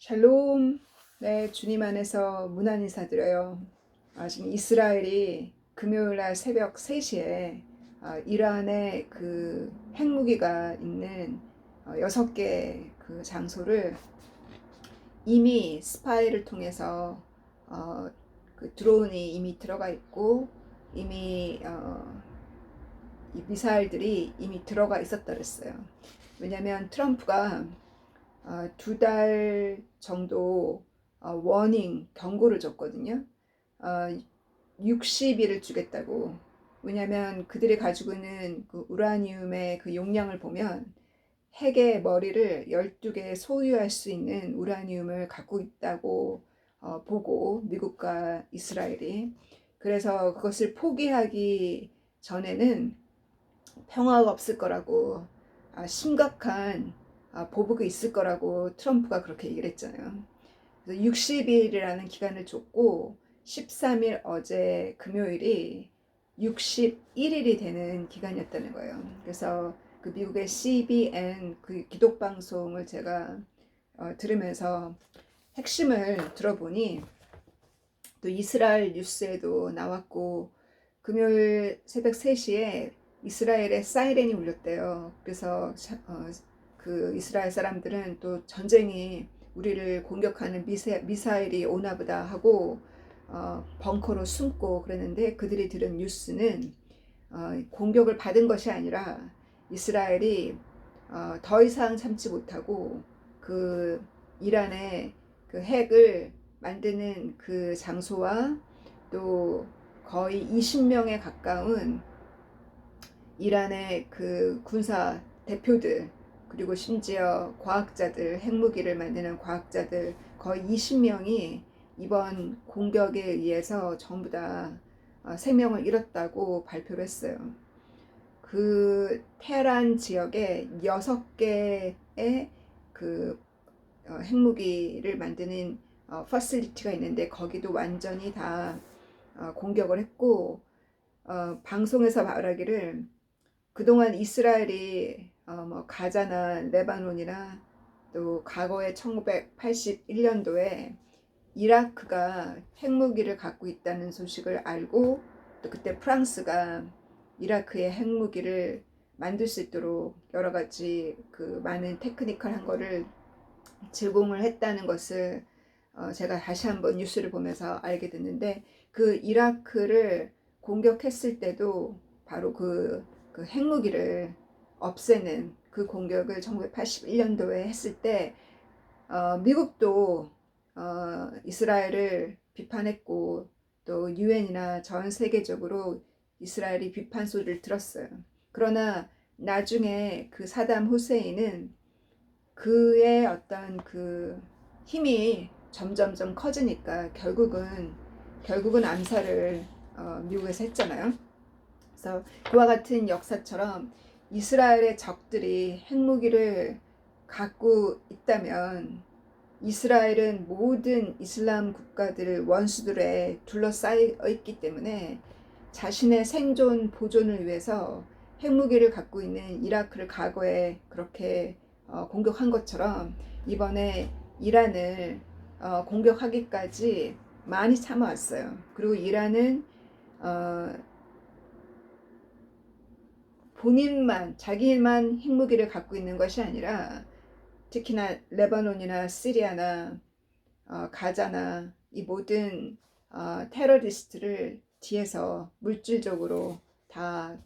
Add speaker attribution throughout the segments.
Speaker 1: 샬롬. 네, 주님 안에서 문안 인사드려요. 지금 이스라엘이 금요일 날 새벽 3시에 이란의 그 핵무기가 있는 6개 그 장소를 이미 스파이를 통해서 그 드론이 이미 들어가 있고 이미 이 미사일들이 이미 들어가 있었다 그랬어요. 왜냐하면 트럼프가 2달 정도 워닝 경고를 줬거든요. 60일을 주겠다고. 왜냐하면 그들이 가지고 있는 그 우라늄의 그 용량을 보면 핵의 머리를 12개 소유할 수 있는 우라늄을 갖고 있다고 보고, 미국과 이스라엘이. 그래서 그것을 포기하기 전에는 평화가 없을 거라고, 심각한 보복이 있을 거라고 트럼프가 그렇게 얘기를 했잖아요. 그래서 60일이라는 기간을 줬고 13일 어제 금요일이 61일이 되는 기간이었다는 거예요. 그래서 그 미국의 CBN 그 기독 방송을 제가 들으면서 핵심을 들어보니 또 이스라엘 뉴스에도 나왔고 금요일 새벽 3시에 이스라엘의 사이렌이 울렸대요. 그래서 그 이스라엘 사람들은 또 전쟁이 우리를 공격하는 미사일이 오나보다 하고 벙커로 숨고 그랬는데, 그들이 들은 뉴스는 공격을 받은 것이 아니라 이스라엘이 더 이상 참지 못하고 그 이란의 그 핵을 만드는 그 장소와 또 거의 20명에 가까운 이란의 그 군사 대표들, 그리고 심지어 과학자들, 핵무기를 만드는 과학자들 거의 20명이 이번 공격에 의해서 전부 다 생명을 잃었다고 발표를 했어요. 그 테란 지역에 6개의 그 핵무기를 만드는 퍼실리티가 있는데 거기도 완전히 다 공격을 했고, 방송에서 말하기를 그동안 이스라엘이 뭐 가자나 레바논이나 또 과거에 1981년도에 이라크가 핵무기를 갖고 있다는 소식을 알고, 또 그때 프랑스가 이라크의 핵무기를 만들 수 있도록 여러 가지 그 많은 테크니컬한 거를 제공을 했다는 것을 제가 다시 한번 뉴스를 보면서 알게 됐는데, 그 이라크를 공격했을 때도 바로 그 핵무기를 없애는 그 공격을 1981년도에 했을 때 미국도 이스라엘을 비판했고, 또 유엔이나 전 세계적으로 이스라엘이 비판 소리를 들었어요. 그러나 나중에 그 사담 후세인은 그의 어떤 그 힘이 점점점 커지니까 결국은 암살을 미국에서 했잖아요. 그래서 그와 같은 역사처럼 이스라엘의 적들이 핵무기를 갖고 있다면 이스라엘은 모든 이슬람 국가들 원수들에 둘러싸여 있기 때문에 자신의 생존 보존을 위해서 핵무기를 갖고 있는 이라크를 과거에 그렇게 공격한 것처럼 이번에 이란을 공격하기까지 많이 참아왔어요. 그리고 이란은 본인만, 자기만 핵무기를 갖고 있는 것이 아니라 특히나 레바논이나 시리아나 가자나 이 모든 테러리스트를 뒤에서 물질적으로 다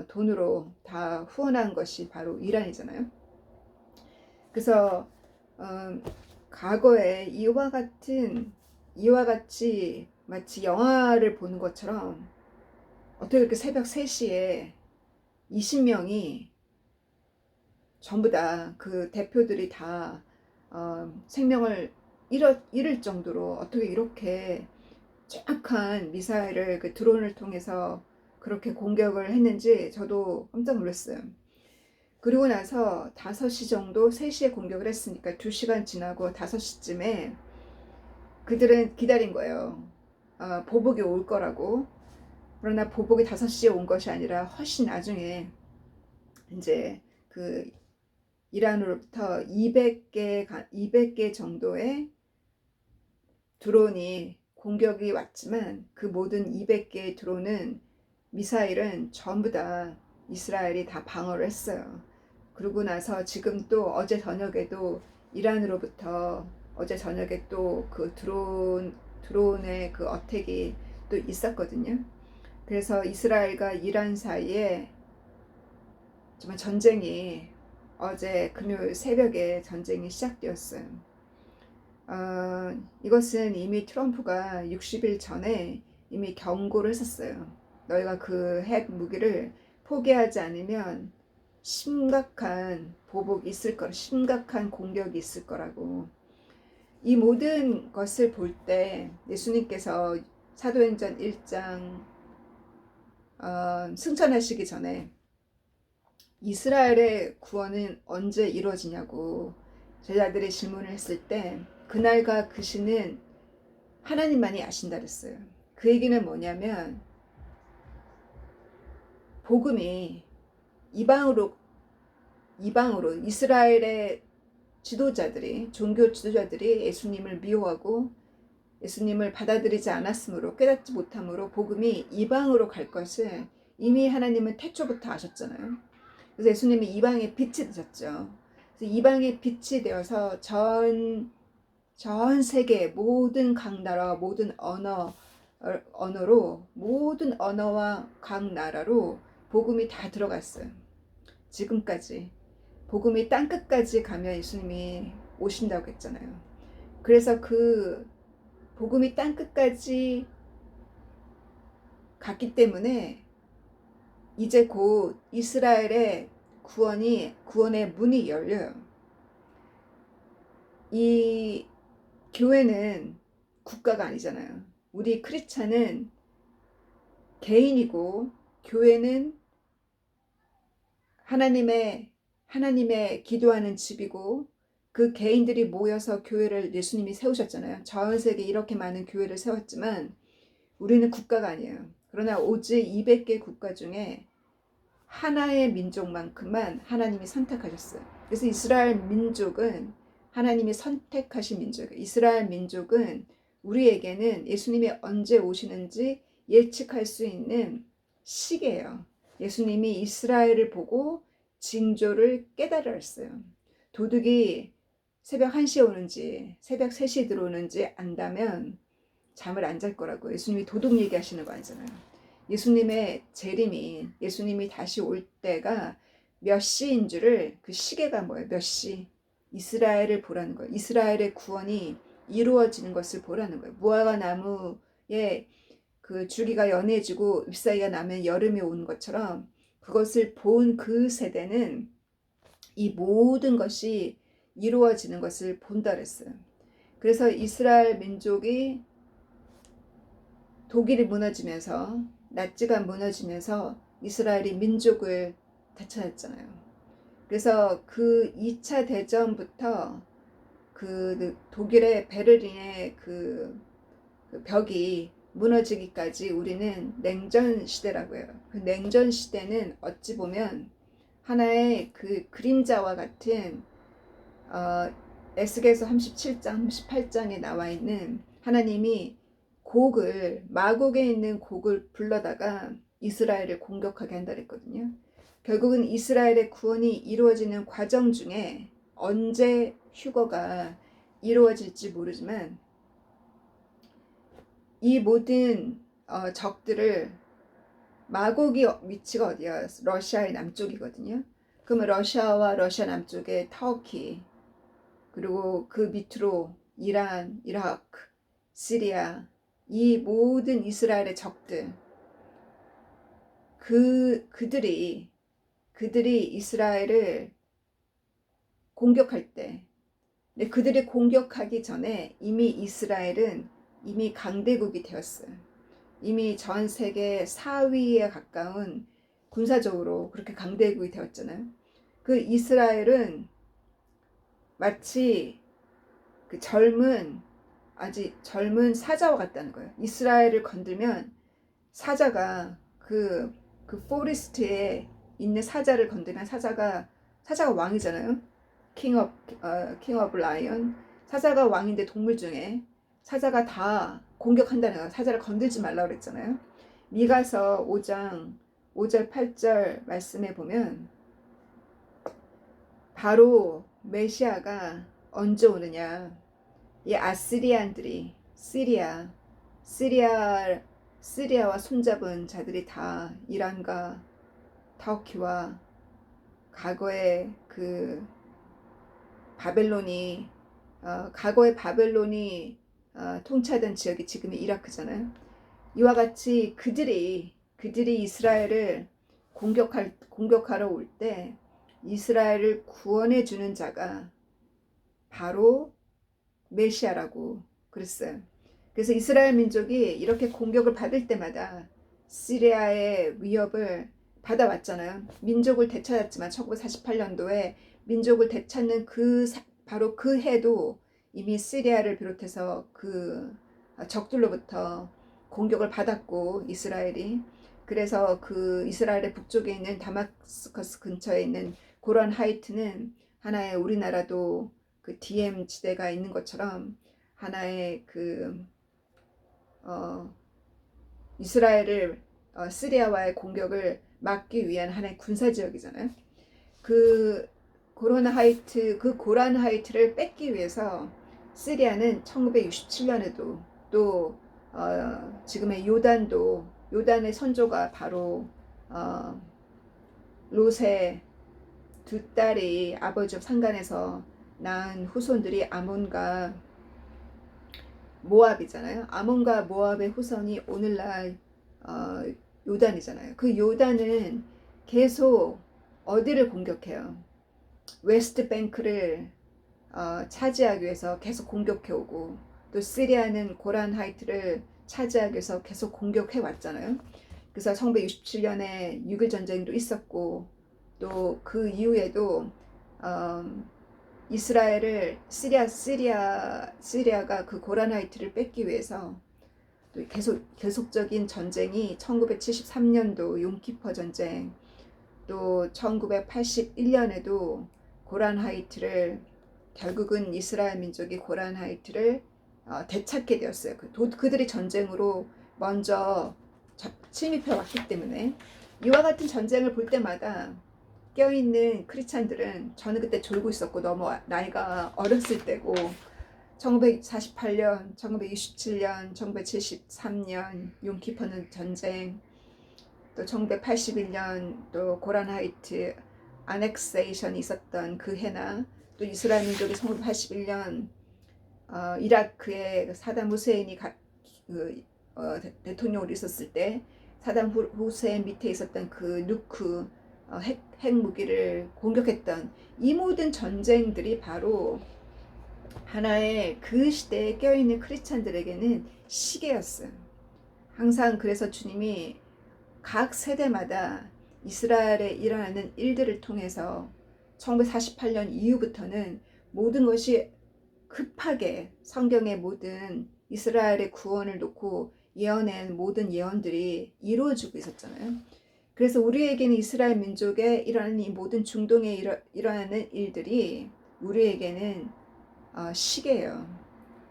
Speaker 1: 돈으로 다 후원한 것이 바로 이란이잖아요. 그래서 과거에 이와 같이 마치 영화를 보는 것처럼 어떻게 이렇게 새벽 3시에 20명이 전부 다 그 대표들이 다 생명을 잃을 정도로 어떻게 이렇게 정확한 미사일을 그 드론을 통해서 그렇게 공격을 했는지 저도 깜짝 놀랐어요. 그리고 나서 5시 정도, 3시에 공격을 했으니까 2시간 지나고 5시쯤에 그들은 기다린 거예요. 보복이 올 거라고. 그러나 보복이 5시에 온 것이 아니라 훨씬 나중에 이제 그 이란으로부터 200개 정도의 드론이 공격이 왔지만 그 모든 200개의 드론은 미사일은 전부 다 이스라엘이 다 방어를 했어요. 그러고 나서 지금 또 어제 저녁에도 이란으로부터 어제 저녁에 또 그 드론의 그 어택이 또 있었거든요. 그래서 이스라엘과 이란 사이에 정말 전쟁이 어제 금요일 새벽에 전쟁이 시작되었어요. 이것은 이미 트럼프가 60일 전에 이미 경고를 했었어요. 너희가 그 핵 무기를 포기하지 않으면 심각한 보복이 있을 거라, 심각한 공격이 있을 거라고. 이 모든 것을 볼 때 예수님께서 사도행전 1장 승천하시기 전에 이스라엘의 구원은 언제 이루어지냐고 제자들이 질문을 했을 때 그날과 그 시는 하나님만이 아신다 그랬어요. 그 얘기는 뭐냐면 복음이 이방으로 이스라엘의 지도자들이 종교 지도자들이 예수님을 미워하고 예수님을 받아들이지 않았으므로 깨닫지 못함으로 복음이 이방으로 갈 것을 이미 하나님은 태초부터 아셨잖아요. 그래서 예수님이 이방의 빛이 되셨죠. 그래서 이방의 빛이 되어서 전 세계 모든 각 나라 모든 언어로 모든 언어와 각 나라로 복음이 다 들어갔어요. 지금까지 복음이 땅끝까지 가면 예수님이 오신다고 했잖아요. 그래서 그 복음이 땅끝까지 갔기 때문에 이제 곧 이스라엘의 구원의 문이 열려요. 이 교회는 국가가 아니잖아요. 우리 크리스찬은 개인이고 교회는 하나님의 기도하는 집이고 그 개인들이 모여서 교회를 예수님이 세우셨잖아요. 전 세계 이렇게 많은 교회를 세웠지만 우리는 국가가 아니에요. 그러나 오직 200개 국가 중에 하나의 민족만큼만 하나님이 선택하셨어요. 그래서 이스라엘 민족은 하나님이 선택하신 민족이에요. 이스라엘 민족은 우리에게는 예수님이 언제 오시는지 예측할 수 있는 시계예요. 예수님이 이스라엘을 보고 징조를 깨달으라 했어요. 도둑이 새벽 1시에 오는지 새벽 3시에 들어오는지 안다면 잠을 안 잘 거라고. 예수님이 도둑 얘기하시는 거 아니잖아요. 예수님의 재림이 예수님이 다시 올 때가 몇 시인 줄을 그 시계가 뭐예요? 몇 시? 이스라엘을 보라는 거예요. 이스라엘의 구원이 이루어지는 것을 보라는 거예요. 무화과 나무에 그 줄기가 연해지고 잎사귀가 나면 여름이 오는 것처럼 그것을 본 그 세대는 이 모든 것이 이루어지는 것을 본다 그랬어요. 그래서 이스라엘 민족이 독일이 무너지면서 나치가 무너지면서 이스라엘이 민족을 되찾았잖아요. 그래서 그 2차 대전부터 그 독일의 베를린의 그 벽이 무너지기까지 우리는 냉전 시대라고 해요. 그 냉전 시대는 어찌 보면 하나의 그 그림자와 같은 에스겔서 37장, 38장에 나와 있는 하나님이 마곡에 있는 곡을 불러다가 이스라엘을 공격하게 한다 그랬거든요. 결국은 이스라엘의 구원이 이루어지는 과정 중에 언제 휴거가 이루어질지 모르지만 이 모든 적들을 마곡이 위치가 어디야? 러시아의 남쪽이거든요. 그러면 러시아와 러시아 남쪽에 터키 그리고 그 밑으로 이란, 이라크, 시리아 이 모든 이스라엘의 적들 그들이 이스라엘을 공격할 때 근데 그들이 공격하기 전에 이미 이스라엘은 이미 강대국이 되었어요. 이미 전 세계 4위에 가까운 군사적으로 그렇게 강대국이 되었잖아요. 그 이스라엘은 마치 그 아직 젊은 사자와 같다는 거예요. 이스라엘을 건들면 사자가 그 포레스트에 있는 사자를 건들면 사자가 왕이잖아요. king of lion. 사자가 왕인데 동물 중에 사자가 다 공격한다는 거예요. 사자를 건들지 말라고 그랬잖아요. 미가서 5장 5절 8절 말씀에 보면 바로 메시아가 언제 오느냐. 이 아스리안들이 시리아와 손잡은 자들이 다 이란과 터키와 과거의 그 과거의 바벨론이 통치하던 지역이 지금의 이라크잖아요. 이와 같이 그들이 이스라엘을 공격하러 올 때 이스라엘을 구원해 주는 자가 바로 메시아라고 그랬어요. 그래서 이스라엘 민족이 이렇게 공격을 받을 때마다 시리아의 위협을 받아왔잖아요. 민족을 되찾았지만 1948년도에 민족을 되찾는 바로 그 해도 이미 시리아를 비롯해서 그 적들로부터 공격을 받았고 이스라엘이 그래서 그 이스라엘의 북쪽에 있는 다마스커스 근처에 있는 고란 하이트는 하나의 우리나라도 그 DM 지대가 있는 것처럼 하나의 그 이스라엘을 시리아와의 공격을 막기 위한 하나의 군사 지역이잖아요. 그 고란 하이트를 뺏기 위해서 시리아는 1967년에도 또 지금의 요단의 선조가 바로 롯의 두 딸이 아버지 상간에서 낳은 후손들이 아몬과 모압이잖아요. 아몬과 모압의 후손이 오늘날 요단이잖아요. 그 요단은 계속 어디를 공격해요? 웨스트 뱅크를 차지하기 위해서 계속 공격해 오고 또 시리아는 고란 하이트를 차지하기 위해서 계속 공격해 왔잖아요. 그래서 1967년에 6.1 전쟁도 있었고 또 그 이후에도 이스라엘을 시리아가 그 고란 하이트를 뺏기 위해서 또 계속적인 전쟁이 1973년도 용키퍼 전쟁 또 1981년에도 고란 하이트를 결국은 이스라엘 민족이 고란 하이트를 되찾게 되었어요. 그들이 전쟁으로 먼저 침입해 왔기 때문에 이와 같은 전쟁을 볼 때마다 껴있는 크리스찬들은 저는 그때 졸고 있었고 너무 나이가 어렸을 때고 1948년, 1967년, 1973년 용키퍼는 전쟁 또 1981년 또 고란 하이트 아넥세이션이 있었던 그 해나 또 이스라엘 민족이 1981년 이라크에 사담 후세인이 대통령으로 있었을 때 사담 후세인 밑에 있었던 그 누크 핵무기를 공격했던 이 모든 전쟁들이 바로 하나의 그 시대에 껴있는 크리스찬들에게는 시계였어요. 항상 그래서 주님이 각 세대마다 이스라엘에 일어나는 일들을 통해서 1948년 이후부터는 모든 것이 급하게 성경의 모든 이스라엘의 구원을 놓고 예언한 모든 예언들이 이루어지고 있었잖아요. 그래서 우리에게는 이스라엘 민족에 일어나는 이 모든 중동에 일어나는 일들이 우리에게는 시계예요.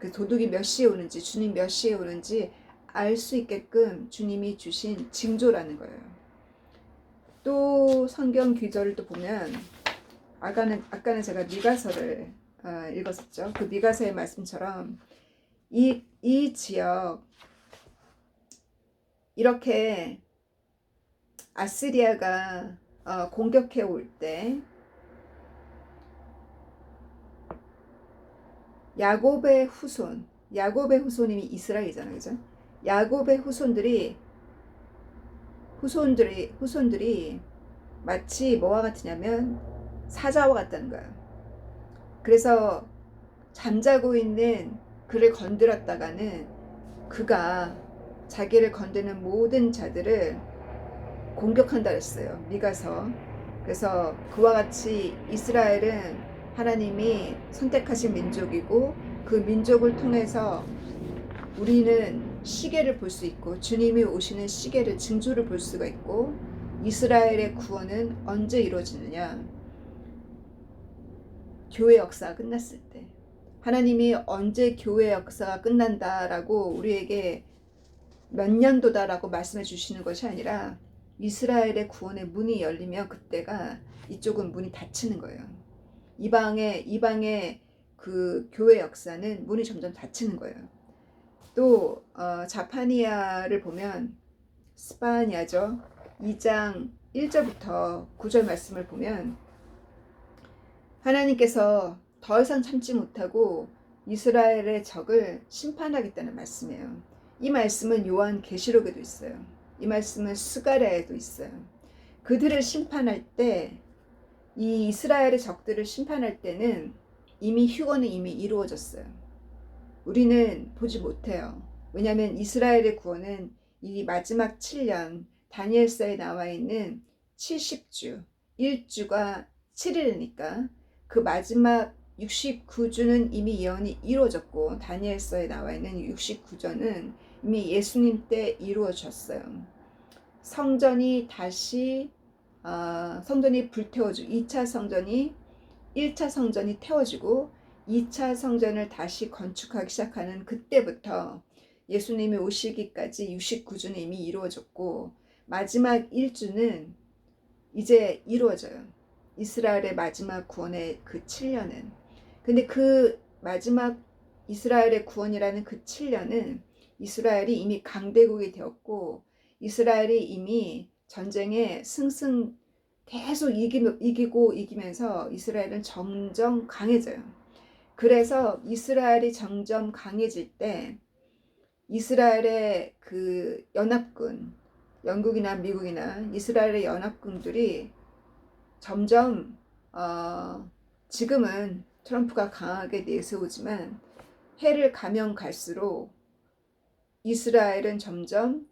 Speaker 1: 그 도둑이 몇 시에 오는지 주님 몇 시에 오는지 알 수 있게끔 주님이 주신 징조라는 거예요. 또 성경 귀절을 또 보면 아까는 제가 미가서를 읽었었죠. 그 미가서의 말씀처럼 이 지역 이렇게 아스리아가 공격해 올 때 야곱의 후손이 이스라엘이잖아요, 그죠? 야곱의 후손들이 마치 뭐와 같으냐면 사자와 같다는 거예요. 그래서 잠자고 있는 그를 건드렸다가는 그가 자기를 건드는 모든 자들을 공격한다 했어요. 미가서. 그래서 그와 같이 이스라엘은 하나님이 선택하신 민족이고 그 민족을 통해서 우리는 시계를 볼 수 있고 주님이 오시는 시계를 징조를 볼 수가 있고 이스라엘의 구원은 언제 이루어지느냐? 교회 역사가 끝났을 때, 하나님이 언제 교회 역사가 끝난다라고 우리에게 몇 년도다라고 말씀해 주시는 것이 아니라 이스라엘의 구원의 문이 열리면 그때가 이쪽은 문이 닫히는 거예요. 이방의 그 교회 역사는 문이 점점 닫히는 거예요. 또 자파니아를 보면 스파냐죠. 2장 1절부터 9절 말씀을 보면 하나님께서 더 이상 참지 못하고 이스라엘의 적을 심판하겠다는 말씀이에요. 이 말씀은 요한 계시록에도 있어요. 이 말씀은 스가랴에도 있어요. 그들을 심판할 때, 이 이스라엘의 적들을 심판할 때는 이미 휴거는 이미 이루어졌어요. 우리는 보지 못해요. 왜냐하면 이스라엘의 구원은 이 마지막 7년 다니엘서에 나와 있는 70주 1주가 7일이니까 그 마지막 69주는 이미 예언이 이루어졌고 다니엘서에 나와 있는 69주는 이미 예수님 때 이루어졌어요. 성전이 다시 성전이 불태워지고 2차 성전이 1차 성전이 태워지고 2차 성전을 다시 건축하기 시작하는 그때부터 예수님이 오시기까지 69주는 이미 이루어졌고 마지막 1주는 이제 이루어져요. 이스라엘의 마지막 구원의 그 7년은. 근데 그 마지막 이스라엘의 구원이라는 그 7년은 이스라엘이 이미 강대국이 되었고 이스라엘이 이미 전쟁에 계속 이기면서 이스라엘은 점점 강해져요. 그래서 이스라엘이 점점 강해질 때 이스라엘의 그 연합군, 영국이나 미국이나 이스라엘의 연합군들이 점점 지금은 트럼프가 강하게 내세우지만 해를 가면 갈수록 이스라엘은 점점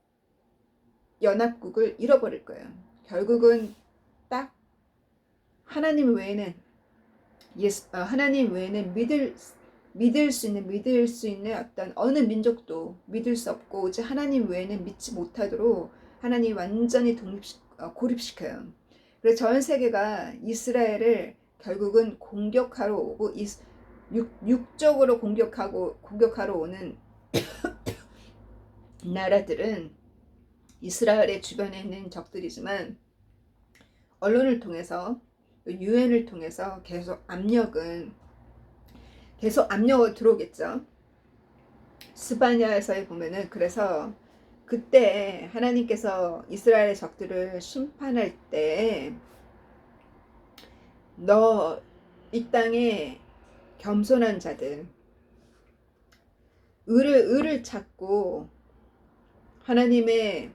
Speaker 1: 연합국을 잃어버릴 거예요. 결국은 딱 하나님 외에는 하나님 외에는 믿을 수 있는 어떤 어느 민족도 믿을 수 없고 오직 하나님 외에는 믿지 못하도록 하나님이 완전히 고립시켜요. 그래서 전 세계가 이스라엘을 결국은 공격하러 오고 육적으로 공격하러 오는 나라들은 이스라엘의 주변에 있는 적들이지만 언론을 통해서 유엔을 통해서 계속 압력을 들어오겠죠. 스바냐에서 보면은 그래서 그때 하나님께서 이스라엘의 적들을 심판할 때 너 이 땅에 겸손한 자들 의를 찾고 하나님의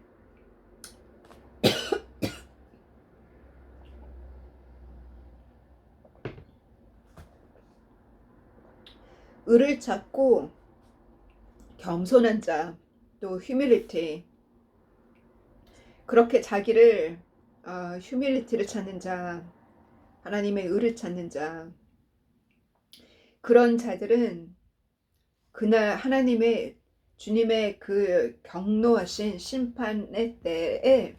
Speaker 1: 의를 찾고 겸손한 자, 또 휴밀리티, 그렇게 자기를 휴밀리티를 찾는 자, 하나님의 의를 찾는 자, 그런 자들은 그날 주님의 그 경노하신 심판의 때에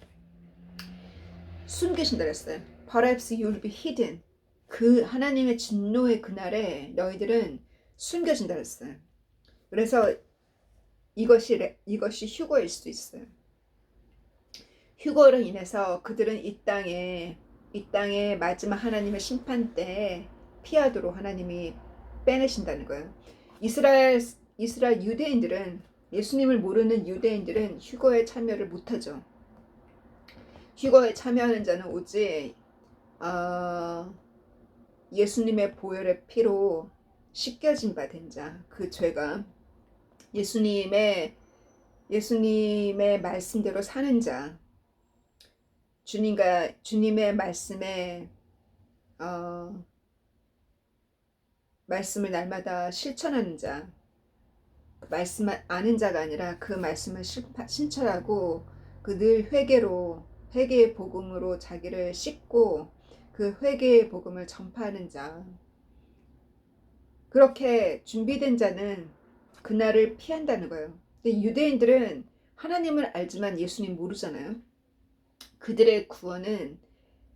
Speaker 1: 숨기신다 그랬어요. Perhaps you will be hidden. 그 하나님의 진노의 그날에 너희들은 숨겨진다 그랬어요. 그래서 이것이 휴거일 수도 있어요. 휴거로 인해서 그들은 이 땅에 마지막 하나님의 심판 때에 피하도록 하나님이 빼내신다는 거예요. 이스라엘 유대인들은 예수님을 모르는 유대인들은 휴거에 참여를 못하죠. 휴거에 참여하는 자는 오직 예수님의 보혈의 피로 씻겨진 바 된 자, 그 죄가 예수님의 말씀대로 사는 자, 주님의 말씀을 날마다 실천하는 자, 그 말씀 아는 자가 아니라 그 말씀을 실천하고 그 늘 회개의 복음으로 자기를 씻고 그 회개의 복음을 전파하는 자, 그렇게 준비된 자는 그날을 피한다는 거예요. 근데 유대인들은 하나님을 알지만 예수님 모르잖아요. 그들의 구원은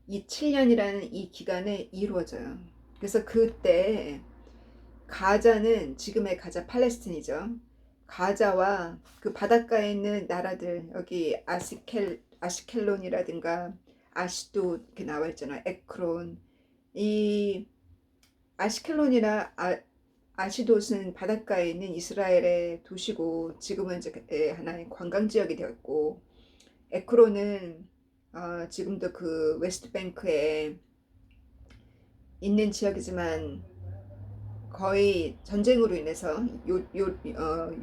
Speaker 1: 이 7년이라는 이 기간에 이루어져요. 그래서 그때 가자는 지금의 가자 팔레스틴이죠. 가자와 그 바닷가에 있는 나라들 여기 아시켈론이라든가 아시도 이렇게 나와 있잖아. 에크론. 이 아시켈론이나 아시돗은 바닷가에 있는 이스라엘의 도시고 지금은 이제 하나의 관광 지역이 되었고, 에크론은 지금도 그 웨스트뱅크에 있는 지역이지만 거의 전쟁으로 인해서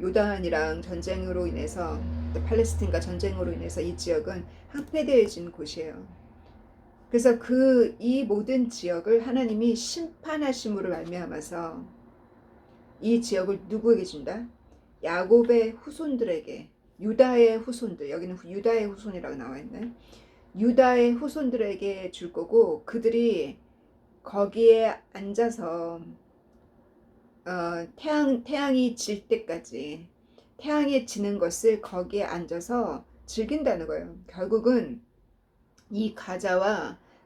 Speaker 1: 요단이랑 전쟁으로 인해서 또 팔레스틴과 전쟁으로 인해서 이 지역은 황폐되어진 곳이에요. 그래서 이 모든 지역을 하나님이 심판하심으로 말미암아서 이 지역을 누구에게 준다? 야곱의 후손들에게, 유다의 후손들, 여기는 유다의 후손이라고 나와 있네. 유다의 후손들에게 줄 거고, 그들이 거기에 앉아서 태양이 질 때까지, 태양이 지는 것을 거기에 앉아서 즐긴다는 거예요. 결국은 이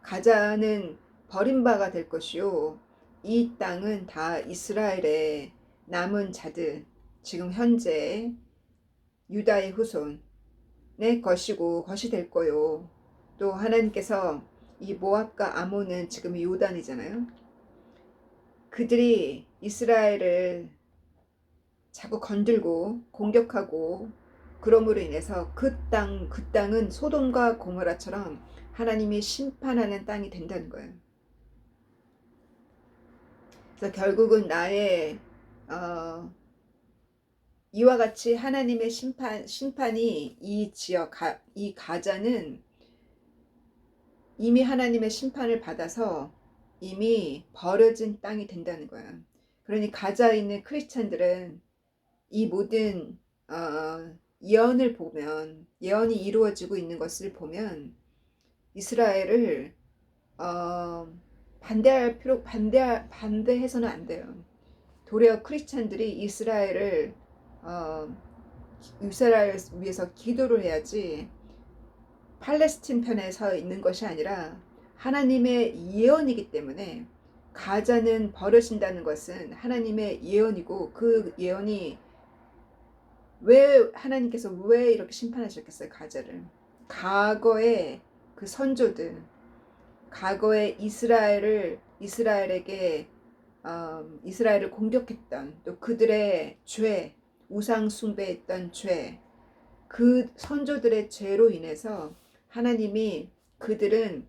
Speaker 1: 가자는 버림바가 될 것이요, 이 땅은 다 이스라엘의 남은 자들, 지금 현재 유다의 후손의 것이고 것이 될 거요. 또 하나님께서 이 모압과 아몬은 지금 요단이잖아요. 그들이 이스라엘을 자꾸 건들고 공격하고, 그러므로 인해서 그 땅은 소돔과 고모라처럼 하나님이 심판하는 땅이 된다는 거예요. 그래서 결국은 이와 같이 하나님의 심판이 이 지역, 이 가자는 이미 하나님의 심판을 받아서 이미 버려진 땅이 된다는 거예요. 그러니 가자에 있는 크리스찬들은 이 모든 예언을 보면, 예언이 이루어지고 있는 것을 보면 이스라엘을 반대해서는 안 돼요. 도리어 크리스찬들이 이스라엘을 위해서 기도를 해야지, 팔레스틴 편에 서 있는 것이 아니라 하나님의 예언이기 때문에, 가자는 버려진다는 것은 하나님의 예언이고, 그 예언이 하나님께서 왜 이렇게 심판하셨겠어요, 가자를? 과거의 그 선조들, 과거에 이스라엘을 공격했던, 또 그들의 죄, 우상 숭배했던 죄, 그 선조들의 죄로 인해서 하나님이 그들은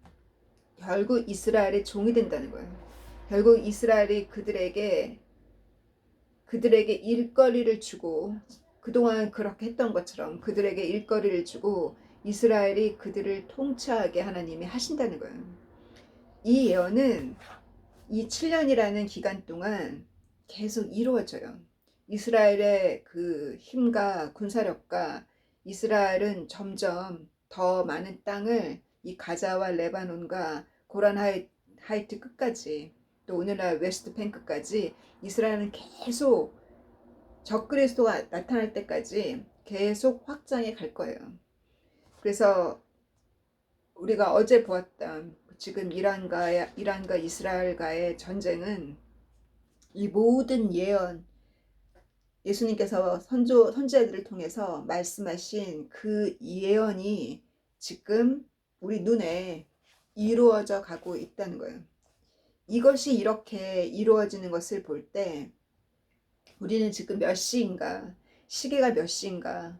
Speaker 1: 결국 이스라엘의 종이 된다는 거예요. 결국 이스라엘이 그들에게 일거리를 주고, 그동안 그렇게 했던 것처럼 그들에게 일거리를 주고 이스라엘이 그들을 통치하게 하나님이 하신다는 거예요. 이 예언은 이 7년이라는 기간 동안 계속 이루어져요. 이스라엘의 그 힘과 군사력과, 이스라엘은 점점 더 많은 땅을 이 가자와 레바논과 고란 하이트 끝까지, 또 오늘날 웨스트뱅크까지 이스라엘은 계속 적그리스도가 나타날 때까지 계속 확장해 갈 거예요. 그래서 우리가 어제 보았던 지금 이란과 이스라엘과의 전쟁은 이 모든 예언, 예수님께서 선지자들을 통해서 말씀하신 그 예언이 지금 우리 눈에 이루어져 가고 있다는 거예요. 이것이 이렇게 이루어지는 것을 볼 때 우리는 지금 몇 시인가, 시계가 몇 시인가,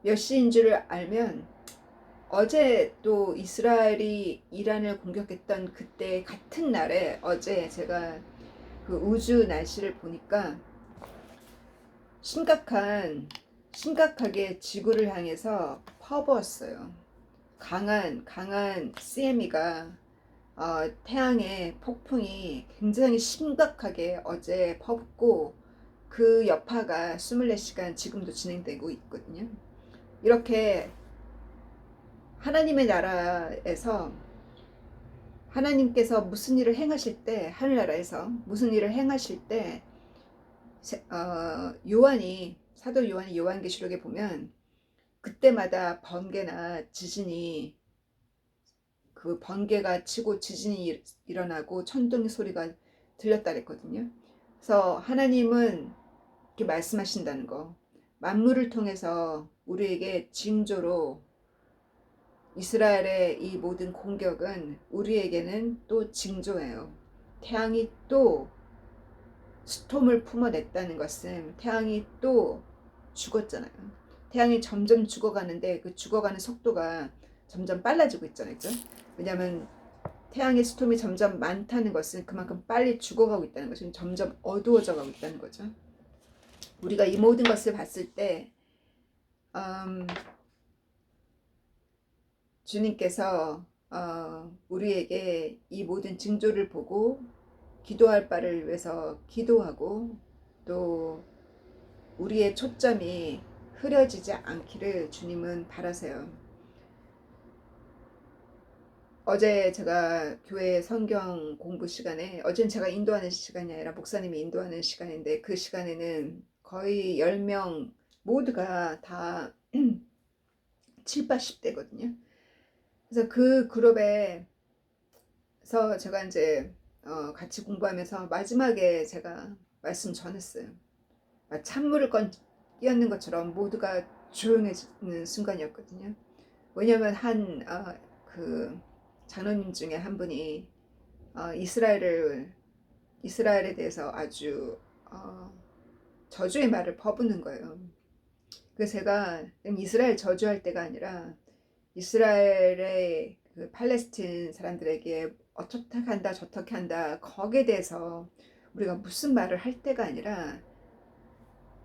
Speaker 1: 몇 시인 줄 알면, 어제 또 이스라엘이 이란을 공격했던 그때 같은 날에 어제 제가 그 우주 날씨를 보니까 심각하게 지구를 향해서 퍼부었어요. 강한 CME가 태양의 폭풍이 굉장히 심각하게 어제 퍼붓고, 그 여파가 24시간 지금도 진행되고 있거든요. 이렇게 하나님의 나라에서 하나님께서 무슨 일을 행하실 때, 하늘나라에서 무슨 일을 행하실 때, 사도 요한이 요한계시록에 보면 그때마다 번개나 지진이, 그 번개가 치고 지진이 일어나고 천둥 소리가 들렸다 그랬거든요. 그래서 하나님은 이렇게 말씀하신다는 거, 만물을 통해서 우리에게 징조로 이스라엘의 이 모든 공격은 우리에게는 또 징조예요. 태양이 또 스톰을 품어냈다는 것은 태양이 또 죽었잖아요. 태양이 점점 죽어가는데 그 죽어가는 속도가 점점 빨라지고 있잖아요. 그죠? 왜냐하면 태양의 스톰이 점점 많다는 것은 그만큼 빨리 죽어가고 있다는 것은 점점 어두워져 가고 있다는 거죠. 우리가 이 모든 것을 봤을 때 주님께서 우리에게 이 모든 징조를 보고 기도할 바를 위해서 기도하고 또 우리의 초점이 흐려지지 않기를 주님은 바라세요. 어제 제가 교회 성경 공부 시간에, 어제는 제가 인도하는 시간이 아니라 목사님이 인도하는 시간인데 그 시간에는 거의 10명 모두가 다 7, 80대거든요. 그래서 그 그룹에서 제가 이제 같이 공부하면서 마지막에 제가 말씀 전했어요. 찬물을 끼얹는 것처럼 모두가 조용해지는 순간이었거든요. 왜냐면 그 장로님 중에 한 분이 이스라엘에 대해서 아주 저주의 말을 퍼붓는 거예요. 그래서 제가 이스라엘 저주할 때가 아니라 이스라엘의 그 팔레스틴 사람들에게 어떻게 한다 저렇게 한다 거기에 대해서 우리가 무슨 말을 할 때가 아니라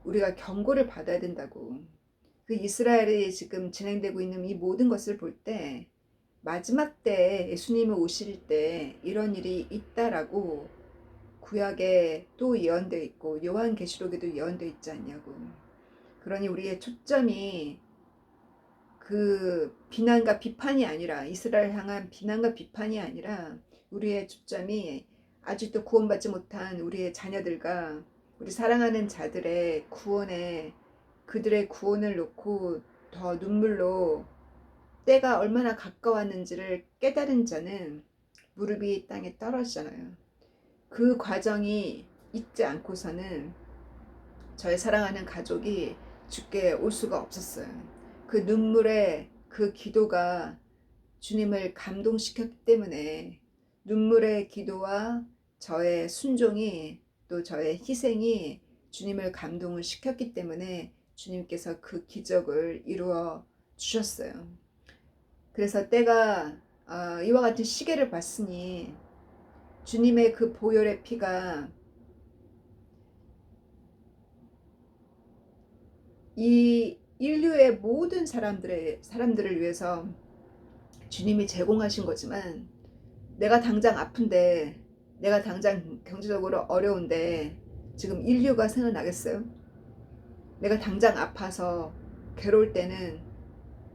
Speaker 1: 우리가 경고를 받아야 된다고. 그 이스라엘이 지금 진행되고 있는 이 모든 것을 볼 때 마지막 때 예수님이 오실 때 이런 일이 있다라고 구약에 또 예언되어 있고 요한계시록에도 예언되어 있지 않냐고. 그러니 우리의 초점이 그 비난과 비판이 아니라 이스라엘 향한 비난과 비판이 아니라 우리의 초점이 아직도 구원받지 못한 우리의 자녀들과 우리 사랑하는 자들의 구원에 그들의 구원을 놓고 더 눈물로 때가 얼마나 가까웠는지를 깨달은 자는 무릎이 땅에 떨어지잖아요. 그 과정이 있지 않고서는 저의 사랑하는 가족이 죽게 올 수가 없었어요. 그 눈물의 그 기도가 주님을 감동시켰기 때문에 눈물의 기도와 저의 순종이 또 저의 희생이 주님을 감동을 시켰기 때문에 주님께서 그 기적을 이루어 주셨어요. 그래서 때가 이와 같은 시계를 봤으니 주님의 그 보혈의 피가 이 인류의 모든 사람들을 위해서 주님이 제공하신 거지만 내가 당장 아픈데 내가 당장 경제적으로 어려운데 지금 인류가 생각나겠어요? 내가 당장 아파서 괴로울 때는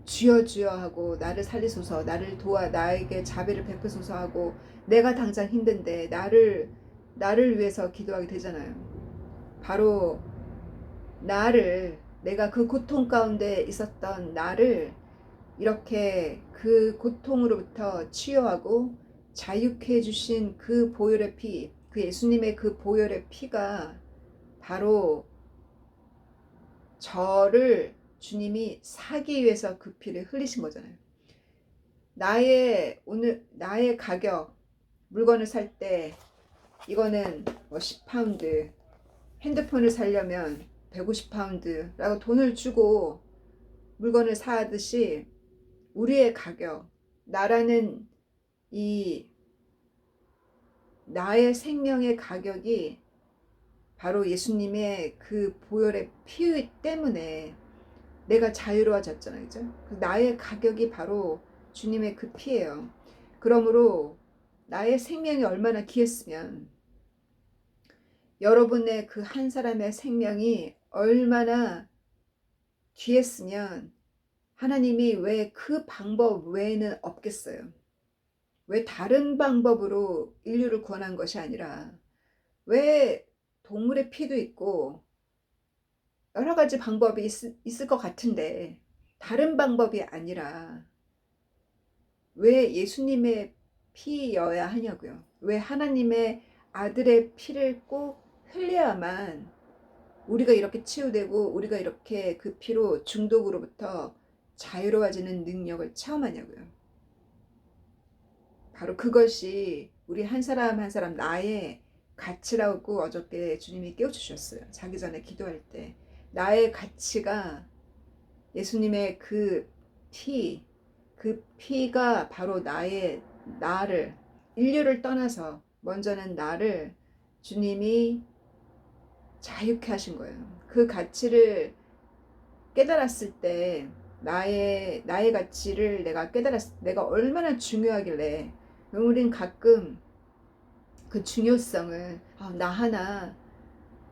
Speaker 1: 주여 주여 하고 나를 살리소서 나를 도와 나에게 자비를 베푸소서 하고 내가 당장 힘든데 나를 위해서 기도하게 되잖아요. 바로 내가 그 고통 가운데 있었던 나를 이렇게 그 고통으로부터 치유하고 자유케 해주신 그 보혈의 피, 그 예수님의 그 보혈의 피가 바로 저를 주님이 사기 위해서 그 피를 흘리신 거잖아요. 나의 가격, 물건을 살 때 이거는 뭐 10파운드, 핸드폰을 사려면 150파운드라고 돈을 주고 물건을 사듯이 우리의 가격, 나라는 이 나의 생명의 가격이 바로 예수님의 그 보혈의 피 때문에 내가 자유로워졌잖아요. 그죠? 나의 가격이 바로 주님의 그 피예요. 그러므로 나의 생명이 얼마나 귀했으면 여러분의 그 한 사람의 생명이 얼마나 귀했으면 하나님이 왜 그 방법 외에는 없겠어요? 왜 다른 방법으로 인류를 구원한 것이 아니라 왜 동물의 피도 있고 여러 가지 방법이 있을 것 같은데 다른 방법이 아니라 왜 예수님의 피여야 하냐고요. 왜 하나님의 아들의 피를 꼭 흘려야만 우리가 이렇게 치유되고 우리가 이렇게 그 피로 중독으로부터 자유로워지는 능력을 체험하냐고요. 바로 그것이 우리 한 사람 한 사람 나의 가치라고 어저께 주님이 깨우쳐주셨어요. 자기 전에 기도할 때. 나의 가치가 예수님의 그 피가 바로 나를, 인류를 떠나서 먼저는 나를 주님이 자유케 하신 거예요. 그 가치를 깨달았을 때 나의 가치를 내가 깨달았을 때 내가 얼마나 중요하길래 우린 가끔 그 중요성을 나 하나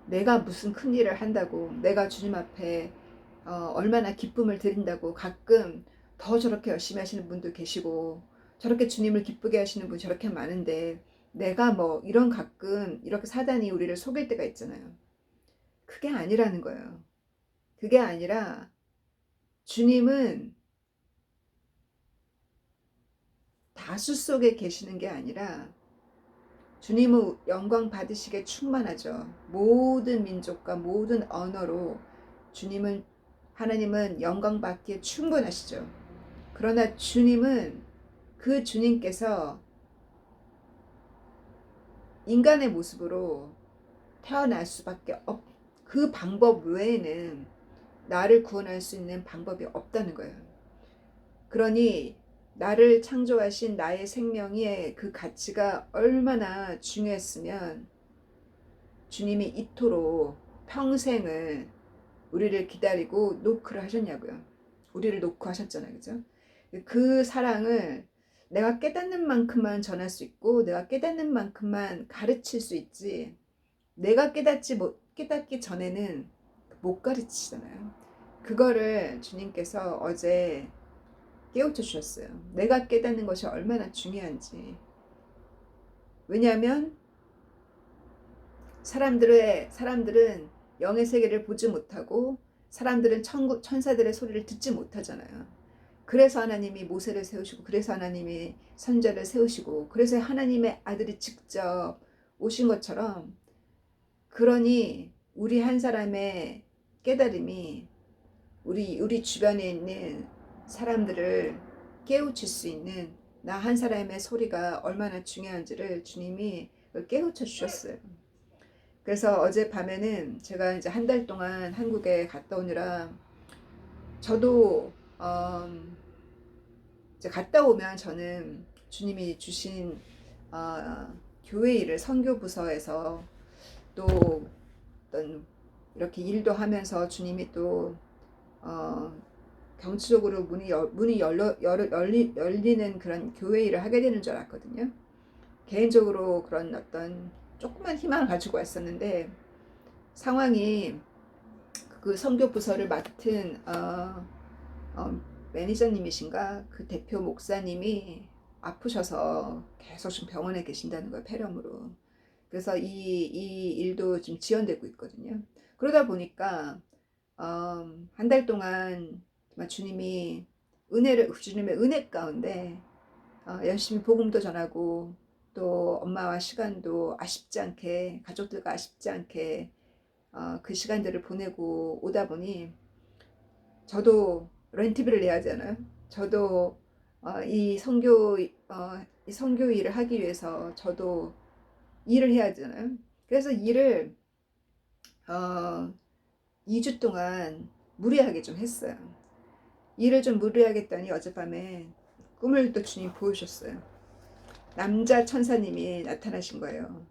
Speaker 1: 내가 무슨 큰 일을 한다고 내가 주님 앞에 얼마나 기쁨을 드린다고 가끔 더 저렇게 열심히 하시는 분도 계시고 저렇게 주님을 기쁘게 하시는 분이 저렇게 많은데 내가 뭐 이런 가끔 이렇게 사단이 우리를 속일 때가 있잖아요. 그게 아니라는 거예요. 그게 아니라 주님은 다수 속에 계시는 게 아니라 주님은 영광 받으시기에 충만하죠. 모든 민족과 모든 언어로 하나님은 영광 받기에 충분하시죠. 그러나 그 주님께서 인간의 모습으로 태어날 수밖에 그 방법 외에는 나를 구원할 수 있는 방법이 없다는 거예요. 그러니 나를 창조하신 나의 생명의 그 가치가 얼마나 중요했으면 주님이 이토록 평생을 우리를 기다리고 노크를 하셨냐고요. 우리를 놓고 하셨잖아요. 그죠? 그 사랑을 내가 깨닫는 만큼만 전할 수 있고 내가 깨닫는 만큼만 가르칠 수 있지 내가 깨닫기 전에는 못 가르치잖아요. 그거를 주님께서 어제 깨우쳐 주셨어요. 내가 깨닫는 것이 얼마나 중요한지. 왜냐하면 사람들은 영의 세계를 보지 못하고 사람들은 천사들의 소리를 듣지 못하잖아요. 그래서 하나님이 모세를 세우시고 그래서 하나님이 선자를 세우시고 그래서 하나님의 아들이 직접 오신 것처럼 그러니 우리 한 사람의 깨달음이 우리 주변에 있는 사람들을 깨우칠 수 있는 나 한 사람의 소리가 얼마나 중요한지를 주님이 깨우쳐 주셨어요. 그래서 어젯밤에는 제가 이제 한 달 동안 한국에 갔다 오느라 저도 이제 갔다 오면 저는 주님이 주신 교회 일을 선교 부서에서 또 어떤 이렇게 일도 하면서 주님이 또 경치적으로 문이 열리는 그런 교회 일을 하게 되는 줄 알았거든요. 개인적으로 그런 어떤 조그만 희망을 가지고 왔었는데 상황이 그 선교 부서를 맡은 매니저님이신가 그 대표 목사님이 아프셔서 계속 좀 병원에 계신다는 거예요. 폐렴으로. 그래서 이 일도 지금 지연되고 있거든요. 그러다 보니까 한 달 동안 주님의 은혜 가운데 열심히 복음도 전하고 또 엄마와 시간도 아쉽지 않게 가족들과 아쉽지 않게 그 시간들을 보내고 오다 보니 저도 렌트비를 내야 하잖아요. 저도 이 선교 일을 하기 위해서 저도 일을 해야 하잖아요. 그래서 일을 2주 동안 무리하게 좀 했어요. 일을 좀 무리하게 했더니 어젯밤에 꿈을 또 주님 보여주셨어요. 남자 천사님이 나타나신 거예요.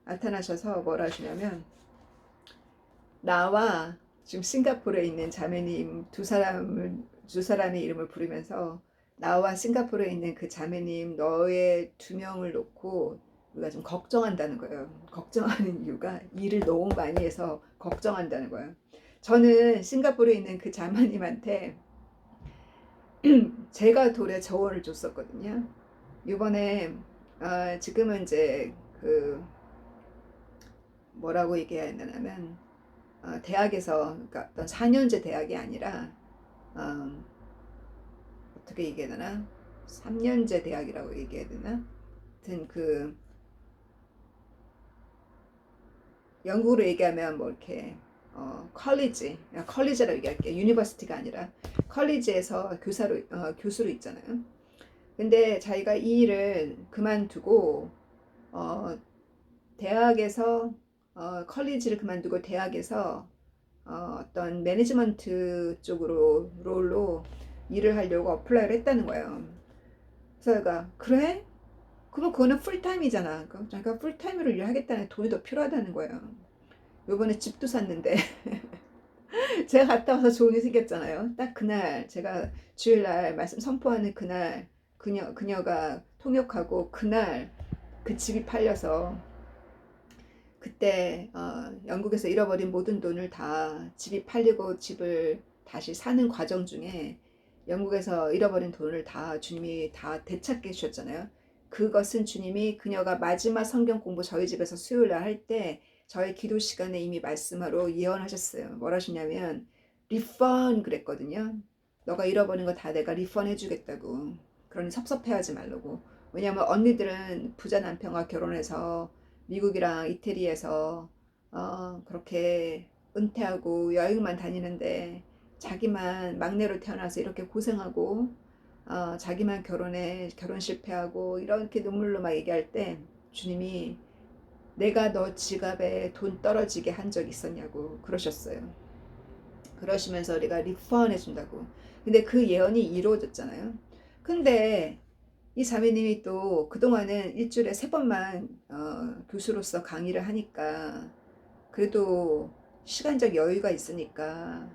Speaker 1: 나타나셔서 뭐라 하시냐면 나와 지금 싱가포르에 있는 자매님 두 사람의 이름을 부르면서 나와 싱가포르에 있는 그 자매님 너의 두 명을 놓고 우리가 좀 걱정한다는 거예요. 걱정하는 이유가 일을 너무 많이 해서 걱정한다는 거예요. 저는 싱가포르에 있는 그 자매님한테 제가 돌에 저원을 줬었거든요. 이번에 지금은 이제 그 뭐라고 얘기해야 되냐면 대학에서 그러니까 어떤 4년제 대학이 아니라 어떻게 얘기해야 되나 3년제 대학이라고 얘기해야 되나 하여튼 영국으로 얘기하면 뭐 이렇게 컬리지라고 얘기할게요. 유니버시티가 아니라 컬리지에서 교수로 있잖아요. 근데 자기가 이 일을 그만두고 대학에서 컬리지를 그만두고 대학에서 어떤 매니지먼트 쪽으로 롤로 일을 하려고 어플라이를 했다는 거예요. 그래서 내가 그래? 그럼 그거는 풀타임이잖아. 자기가 풀타임으로 일을 하겠다는 돈이 더 필요하다는 거예요. 요번에 집도 샀는데 제가 갔다 와서 좋은 일이 생겼잖아요. 딱 그날 제가 주일날 말씀 선포하는 그날 그녀가 통역하고 그날 그 집이 팔려서 그때 영국에서 잃어버린 모든 돈을 다 집이 팔리고 집을 다시 사는 과정 중에 영국에서 잃어버린 돈을 다 주님이 다 되찾게 해주셨잖아요. 그것은 주님이 그녀가 마지막 성경 공부 저희 집에서 수요일날 할 때 저희 기도 시간에 이미 말씀하러 예언하셨어요. 뭐라 하셨냐면 리펀 그랬거든요. 너가 잃어버린 거 다 내가 리펀 해주겠다고. 그러니 섭섭해하지 말라고. 왜냐하면 언니들은 부자 남편과 결혼해서 미국이랑 이태리에서 그렇게 은퇴하고 여행만 다니는데 자기만 막내로 태어나서 이렇게 고생하고 자기만 결혼 실패하고 이렇게 눈물로 막 얘기할 때 주님이 내가 너 지갑에 돈 떨어지게 한 적 있었냐고 그러셨어요. 그러시면서 우리가 리펀 해준다고. 근데 그 예언이 이루어졌잖아요. 근데 이 자매님이 또 그동안은 일주일에 3번만 교수로서 강의를 하니까 그래도 시간적 여유가 있으니까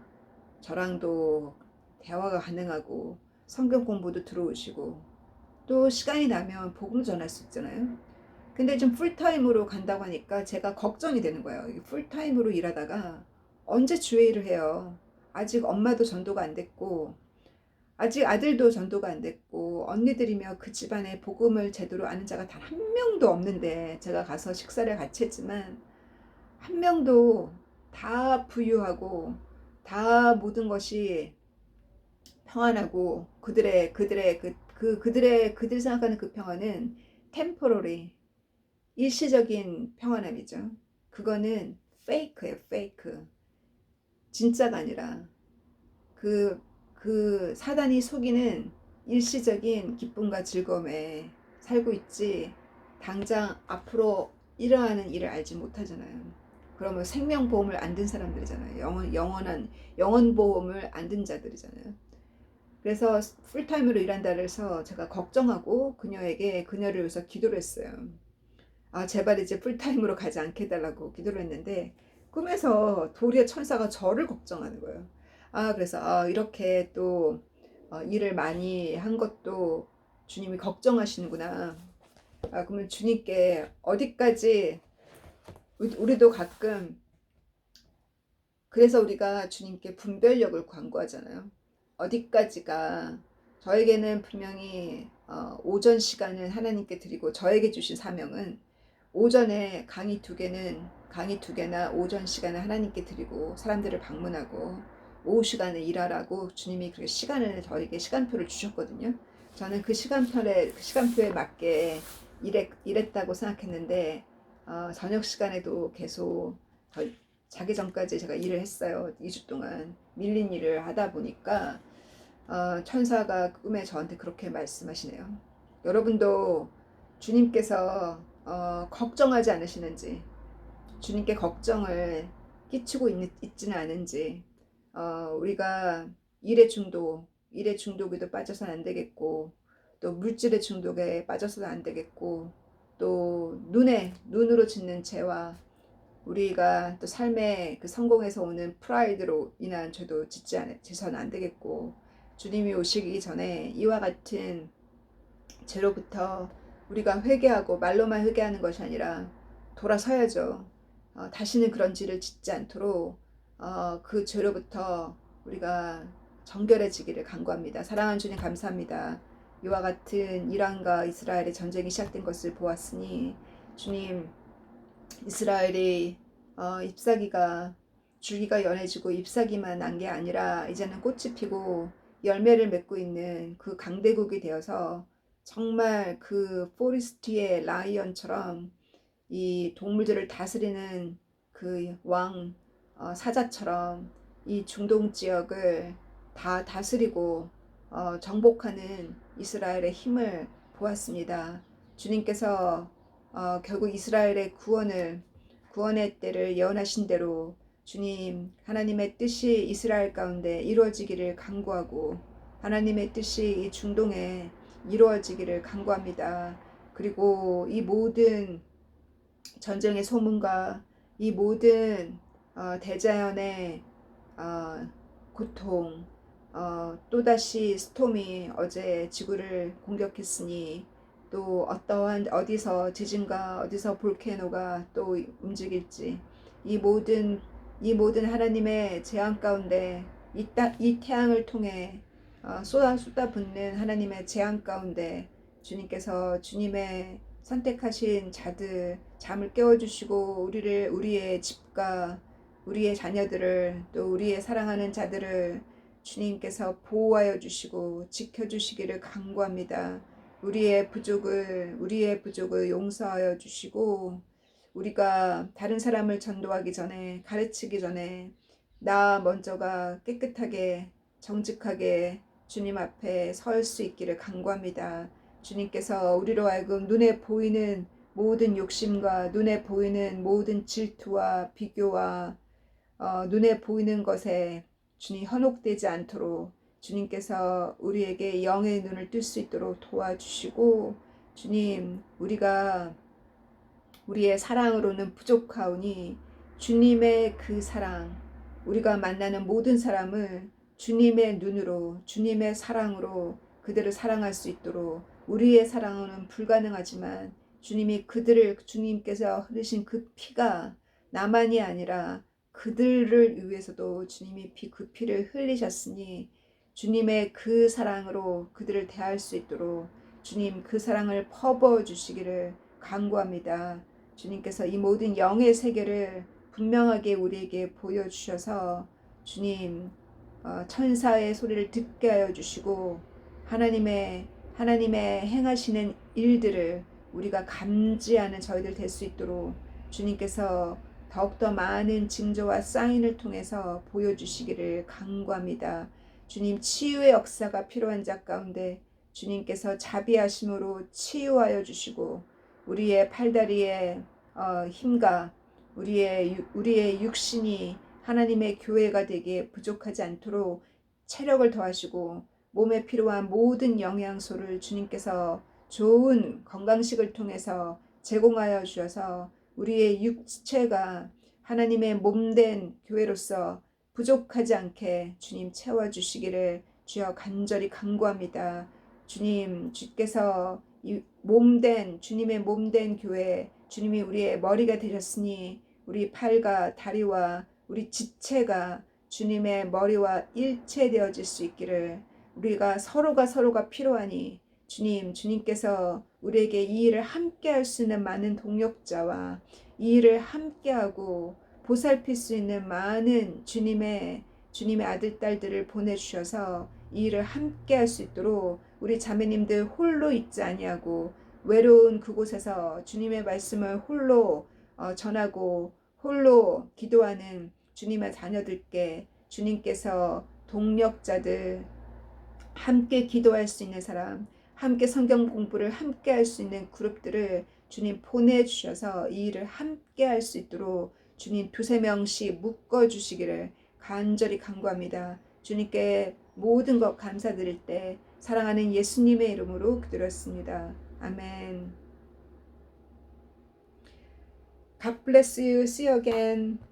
Speaker 1: 저랑도 대화가 가능하고 성경 공부도 들어오시고 또 시간이 나면 복음 전할 수 있잖아요. 근데 좀 풀타임으로 간다고 하니까 제가 걱정이 되는 거예요. 풀타임으로 일하다가 언제 주회 일을 해요. 아직 엄마도 전도가 안 됐고 아직 아들도 전도가 안 됐고 언니들이며 그 집안에 복음을 제대로 아는 자가 단 한 명도 없는데 제가 가서 식사를 같이 했지만 한 명도 다 부유하고 다 모든 것이 평안하고 그들이 생각하는 그 평안은 템포러리 일시적인 평안함이죠. 그거는 페이크예요, 페이크. 진짜가 아니라 그 사단이 속이는 일시적인 기쁨과 즐거움에 살고 있지 당장 앞으로 일어나는 일을 알지 못하잖아요. 그러면 생명보험을 안 든 사람들이잖아요. 영원보험을 안 든 자들이잖아요. 그래서 풀타임으로 일한다 그래서 제가 걱정하고 그녀를 위해서 기도를 했어요. 제발 이제 풀타임으로 가지 않게 해달라고 기도를 했는데 꿈에서 도리어 천사가 저를 걱정하는 거예요. 그래서 이렇게 또 일을 많이 한 것도 주님이 걱정하시는구나. 그러면 주님께 어디까지 우리도 가끔 그래서 우리가 주님께 분별력을 광고하잖아요. 어디까지가 저에게는 분명히 오전 시간을 하나님께 드리고 저에게 주신 사명은 오전에 강의 두 개나 오전 시간을 하나님께 드리고 사람들을 방문하고 오후 시간에 일하라고 주님이 그렇게 저에게 시간표를 주셨거든요. 저는 그 시간표에 맞게 일했다고 생각했는데 저녁 시간에도 계속 자기 전까지 제가 일을 했어요. 2주 동안 밀린 일을 하다 보니까 천사가 꿈에 저한테 그렇게 말씀하시네요. 여러분도 주님께서 걱정하지 않으시는지, 주님께 걱정을 끼치고 있지는 않은지, 우리가 일의 중독에도 빠져서는 안 되겠고, 또 물질의 중독에 빠져서는 안 되겠고, 또 눈으로 짓는 죄와 우리가 또 삶의 그 성공에서 오는 프라이드로 인한 죄도 짓서는 안 되겠고, 주님이 오시기 전에 이와 같은 죄로부터 우리가 회개하고 말로만 회개하는 것이 아니라 돌아서야죠. 다시는 그런 죄를 짓지 않도록 그 죄로부터 우리가 정결해지기를 간구합니다. 사랑하는 주님 감사합니다. 이와 같은 이란과 이스라엘의 전쟁이 시작된 것을 보았으니 주님 이스라엘이 잎사귀가 줄기가 연해지고 잎사귀만 난 게 아니라 이제는 꽃이 피고 열매를 맺고 있는 그 강대국이 되어서 정말 그 포리스트의 라이언처럼 이 동물들을 다스리는 그 왕 사자처럼 이 중동 지역을 다 다스리고 정복하는 이스라엘의 힘을 보았습니다. 주님께서 결국 이스라엘의 구원의 때를 예언하신 대로 주님 하나님의 뜻이 이스라엘 가운데 이루어지기를 간구하고 하나님의 뜻이 이 중동에 이루어지기를 간구합니다. 그리고 이 모든 전쟁의 소문과 이 모든 대자연의 고통, 또다시 스톰이 어제 지구를 공격했으니 또 어떠한 어디서 지진과 어디서 볼케노가 또 움직일지 이 모든 하나님의 재앙 가운데 이 태양을 통해 쏟아붓는 하나님의 재앙 가운데 주님께서 주님의 선택하신 자들 잠을 깨워주시고 우리의 집과 우리의 자녀들을 또 우리의 사랑하는 자들을 주님께서 보호하여 주시고 지켜주시기를 간구합니다. 우리의 부족을 용서하여 주시고 우리가 다른 사람을 전도하기 전에 가르치기 전에 나 먼저가 깨끗하게 정직하게 주님 앞에 설 수 있기를 간구합니다. 주님께서 우리로 하여금 눈에 보이는 모든 욕심과 눈에 보이는 모든 질투와 비교와 눈에 보이는 것에 주님 현혹되지 않도록 주님께서 우리에게 영의 눈을 뜰 수 있도록 도와주시고 주님 우리가 우리의 사랑으로는 부족하오니 주님의 그 사랑 우리가 만나는 모든 사람을 주님의 눈으로 주님의 사랑으로 그들을 사랑할 수 있도록 우리의 사랑은 불가능하지만 주님께서 흐르신 그 피가 나만이 아니라 그들을 위해서도 주님이 그 피를 흘리셨으니 주님의 그 사랑으로 그들을 대할 수 있도록 주님 그 사랑을 퍼부어 주시기를 간구합니다. 주님께서 이 모든 영의 세계를 분명하게 우리에게 보여주셔서 주님 천사의 소리를 듣게 하여 주시고 하나님의 행하시는 일들을 우리가 감지하는 저희들 될 수 있도록 주님께서 더욱더 많은 징조와 사인을 통해서 보여주시기를 간구합니다. 주님 치유의 역사가 필요한 자 가운데 주님께서 자비하심으로 치유하여 주시고 우리의 팔다리의 힘과 우리의 육신이 하나님의 교회가 되기에 부족하지 않도록 체력을 더하시고 몸에 필요한 모든 영양소를 주님께서 좋은 건강식을 통해서 제공하여 주셔서 우리의 육체가 하나님의 몸된 교회로서 부족하지 않게 주님 채워주시기를 주여 간절히 간구합니다. 주께서 주님의 몸된 교회, 주님이 우리의 머리가 되셨으니 우리 팔과 다리와 우리 지체가 주님의 머리와 일체되어질 수 있기를 우리가 서로가 필요하니 주님께서 우리에게 이 일을 함께 할 수 있는 많은 동력자와 이 일을 함께하고 보살필 수 있는 많은 주님의 아들, 딸들을 보내주셔서 이 일을 함께 할 수 있도록 우리 자매님들 홀로 있지 아니하고 외로운 그곳에서 주님의 말씀을 홀로 전하고 홀로 기도하는 주님의 자녀들께 주님께서 동력자들 함께 기도할 수 있는 사람 함께 성경 공부를 함께 할 수 있는 그룹들을 주님 보내주셔서 이 일을 함께 할 수 있도록 주님 2-3명씩 묶어주시기를 간절히 간구합니다. 주님께 모든 것 감사드릴 때 사랑하는 예수님의 이름으로 기도했습니다. 아멘. God bless you. See you again.